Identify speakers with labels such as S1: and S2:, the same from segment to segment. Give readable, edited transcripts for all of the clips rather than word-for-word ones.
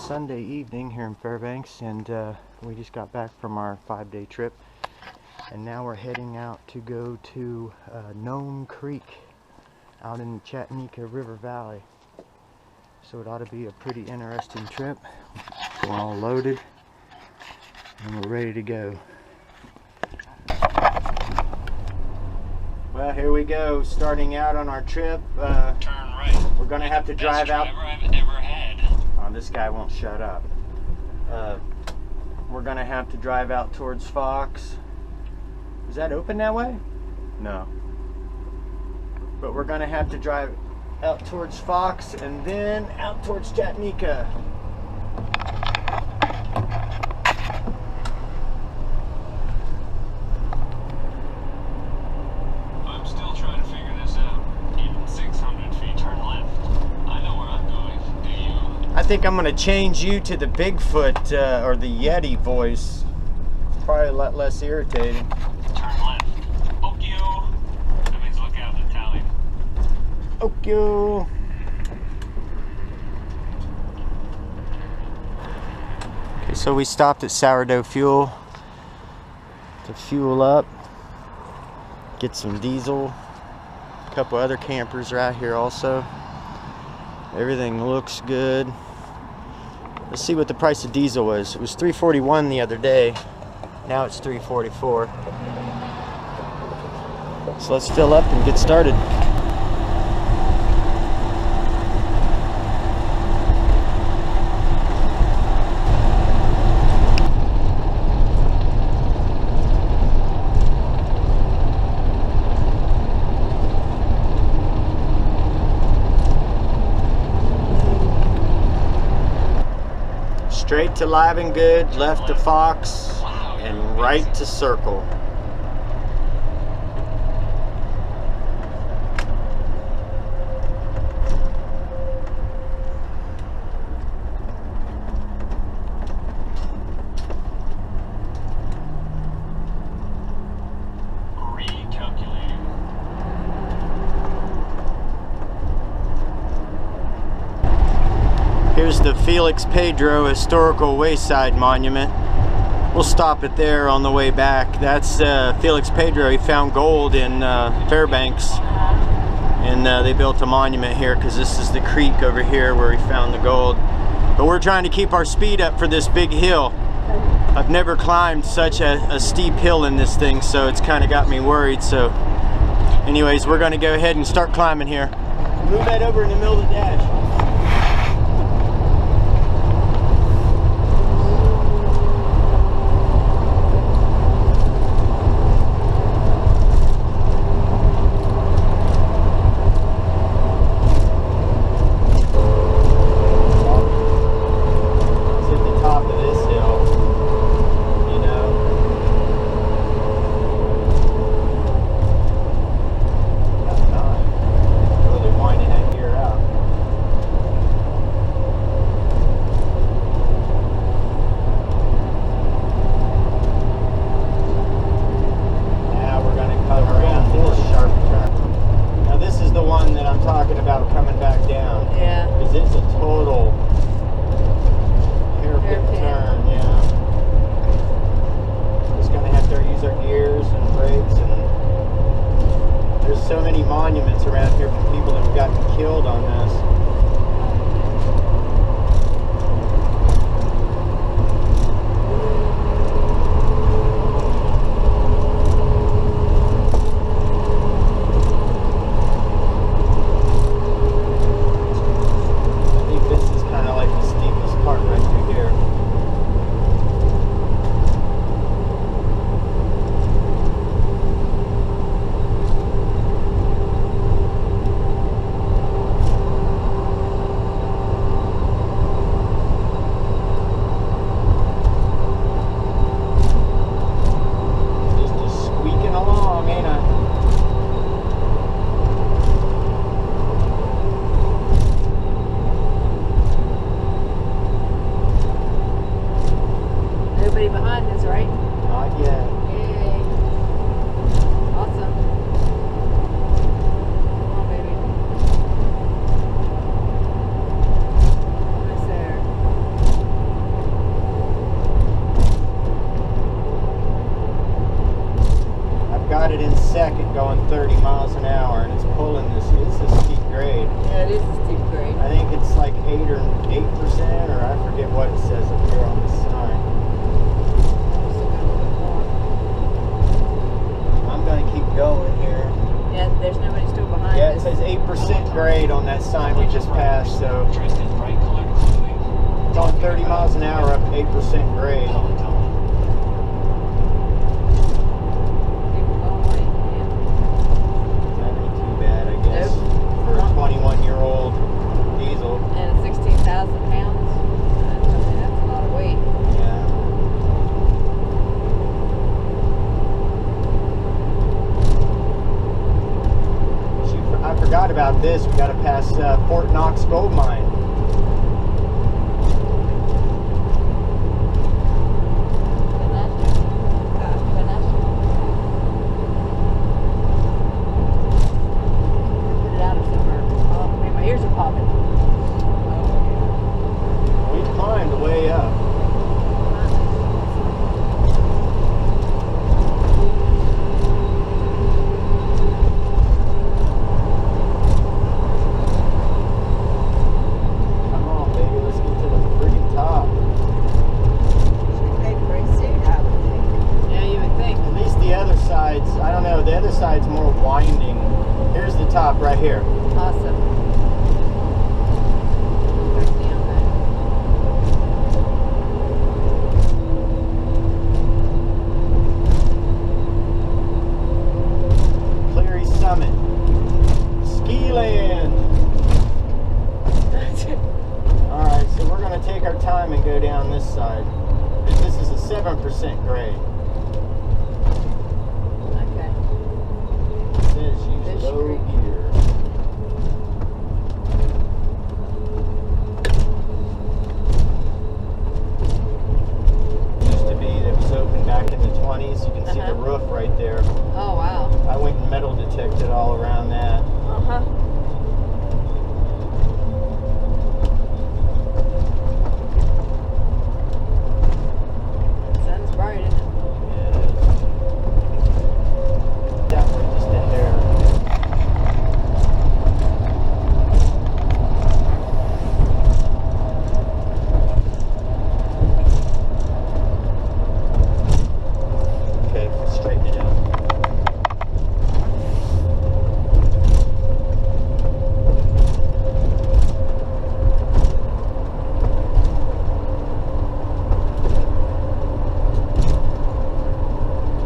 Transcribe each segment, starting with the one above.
S1: Sunday evening here in Fairbanks, and we just got back from our 5-day trip, and now we're heading out to go to Gnome Creek out in the Chattanooga River Valley. So it ought to be a pretty interesting trip. We're all loaded and we're ready to go. Well, here we go, starting out on our trip.
S2: Turn right.
S1: We're gonna have to drive out.
S2: Best driver I've ever had.
S1: Oh, this guy won't shut up. We're gonna have to drive out towards Fox. Is that open that way? No. But we're gonna have to drive out towards Fox and then out towards Chattanooga.
S2: I'm still trying to figure this out. Even 600 feet, turn left. I know where I'm going. Do you?
S1: I think I'm gonna change you to the Bigfoot or the Yeti voice. Probably a lot less irritating.
S2: Turn left. Okio. That means look out in Italian.
S1: Okio. Okay, so we stopped at Sourdough Fuel to fuel up, get some diesel. A couple other campers are out here also. Everything looks good. Let's see what the price of diesel was. It was $3.41 the other day. Now it's $3.44. So let's fill up and get started. Straight to Live and Good, left to Fox, and right to Circle.
S2: Recalculating.
S1: Here's the Felix Pedro Historical Wayside Monument. We'll stop it there on the way back. That's Felix Pedro. He found gold in Fairbanks, and they built a monument here because this is the creek over here where he found the gold. But we're trying to keep our speed up for this big hill. I've never climbed such a steep hill in this thing, so it's kind of got me worried. So anyways, we're going to go ahead and start climbing here. Move that over in the middle of the dash. So many monuments around here from people that have gotten killed on this. I think this is kind of like the steepest part right through here. got it in second going 30 miles an hour, and it's pulling this. It's a steep grade.
S3: Yeah, it is a steep grade.
S1: I think it's like 8% or I forget what it says up here on the sign. I'm gonna keep going here.
S3: Yeah, there's nobody still behind
S1: Yeah, it
S3: us.
S1: says 8% grade on that sign we just passed, so
S2: Dressed in bright colored clothing.
S1: going 30 miles an hour up 8% grade.
S3: People going late, yeah.
S1: That ain't too bad, I guess, for a 21-year-old diesel.
S3: And 16,000 pounds. That's a lot of weight.
S1: Yeah. Shoot, I forgot about this. We got to pass Fort Knox Gold Mine.
S3: Put it out or somewhere. Oh, man, my ears are popping.
S1: We climbed way up. Come on, baby, let's get to the freaking top.
S3: Yeah, you would think.
S1: At least the other side's, I don't know, the other side's more winding. Here's the top right here.
S3: Awesome. Back down there.
S1: Cleary Summit. Ski land. Alright, so we're going to take our time and go down this side. This is a 7% grade.
S3: Okay.
S1: It says use
S3: Fish
S1: low
S3: Creek.
S1: gear. Used to be, that was open back in the 20s. You can see the roof right there.
S3: Oh, wow.
S1: I went and metal detected all around that.
S3: Uh-huh. Sun's bright, isn't it?
S1: Yeah, it is. Definitely just in there. Okay, let's straighten it out.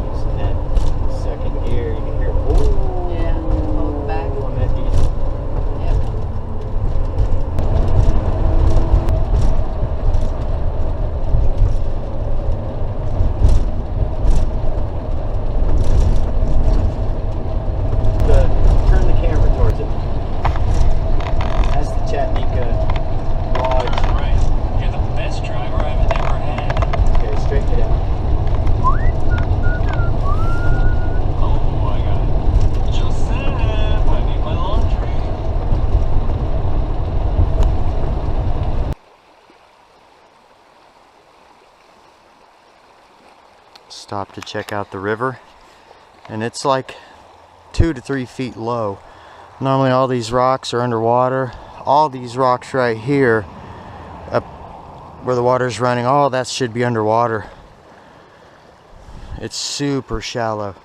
S1: Using that second gear, you can hear, ooh,
S3: Yeah, hold back.
S1: on that diesel.
S3: Yep.
S1: Turn the camera towards it. That's the Chattanooga Lodge.
S2: Right. You're the best driver I've ever had.
S1: Okay, straighten it out.
S2: Oh, I got it. Joseph, I need my laundry.
S1: Stop to check out the river, and it's like 2 to 3 feet low. Normally all these rocks are underwater. All these rocks right here up where the water's running, all that should be underwater. It's super shallow.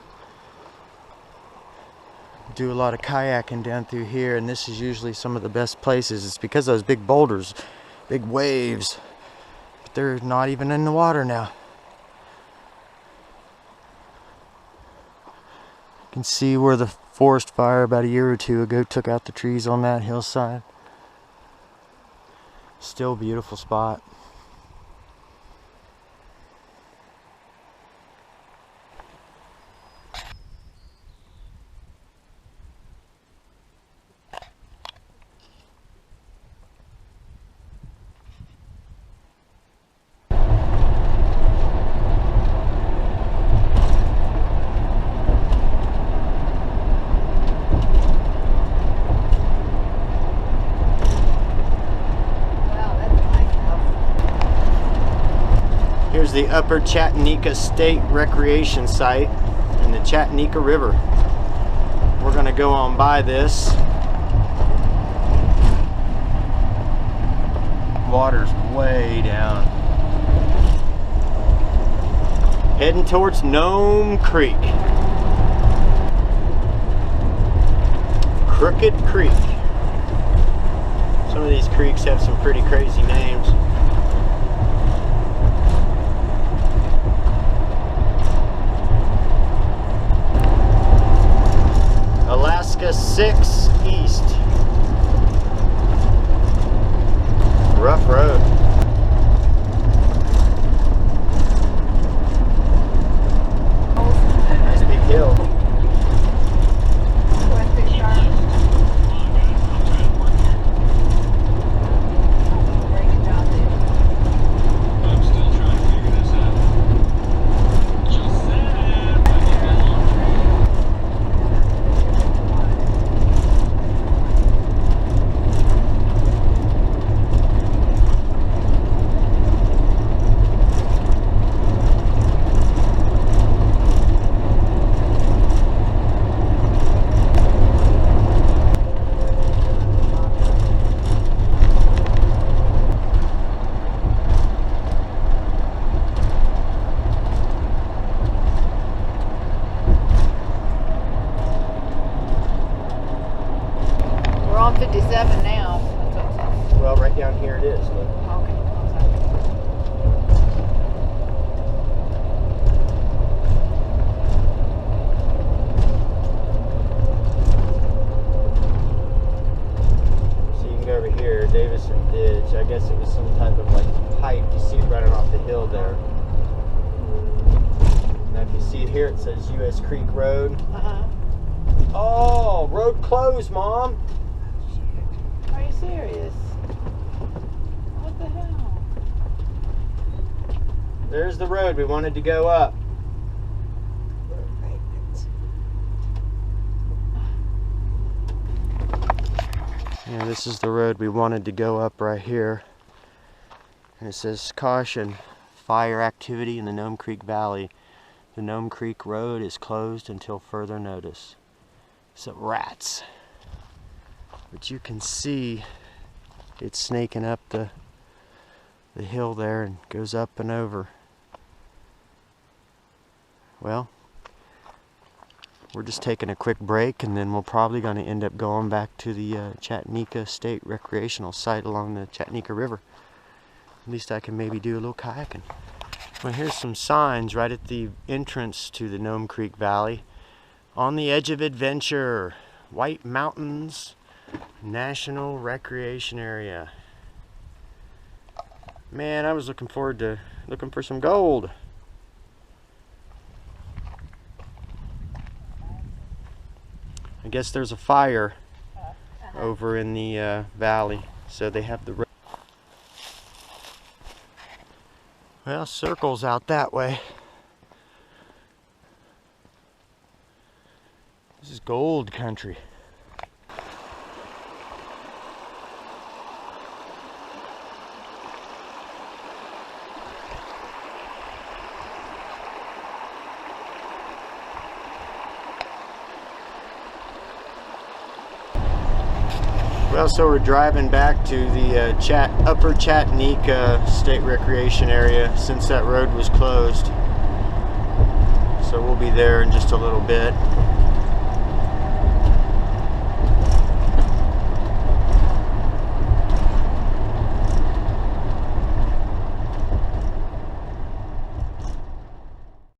S1: Do a lot of kayaking down through here, and this is usually some of the best places. It's because of those big boulders, big waves, but they're not even in the water now. You can see where the forest fire about a year or two ago took out the trees on that hillside. Still a beautiful spot. Here's the Upper Chattanooga State Recreation Site, and the Chatan River. We're gonna go on by this. Water's way down. Heading towards Gnome Creek. Crooked Creek. Some of these creeks have some pretty crazy names. Alaska 6 East. Rough road. Nice big hill.
S3: We're on 57 now.
S1: Well, right down here it is. Look.
S3: Okay.
S1: So you can go over here, Davison Ditch. I guess it was some type of like pipe. You see it running off the hill there. Now if you see it here, it says U.S. Creek Road.
S3: Uh-huh.
S1: Oh, road closed, Mom.
S3: Are you serious? What the hell?
S1: There's the road we wanted to go up. Yeah, this is the road we wanted to go up right here. And it says, caution, fire activity in the Gnome Creek Valley. The Gnome Creek Road is closed until further notice. So rats. But you can see it's snaking up the hill there and goes up and over. Well, we're just taking a quick break, and then we're probably going to end up going back to the Chatan State Recreational Site along the Chatan River. At least I can maybe do a little kayaking. Well, here's some signs right at the entrance to the Gnome Creek Valley. On the edge of adventure, White Mountains National Recreation Area. Man, I was looking forward to looking for some gold. I guess there's a fire over in the valley, so they have the road. Well, circles out that way. This is gold country. Well, so we're driving back to the Upper Chatan State Recreation Area since that road was closed. So we'll be there in just a little bit.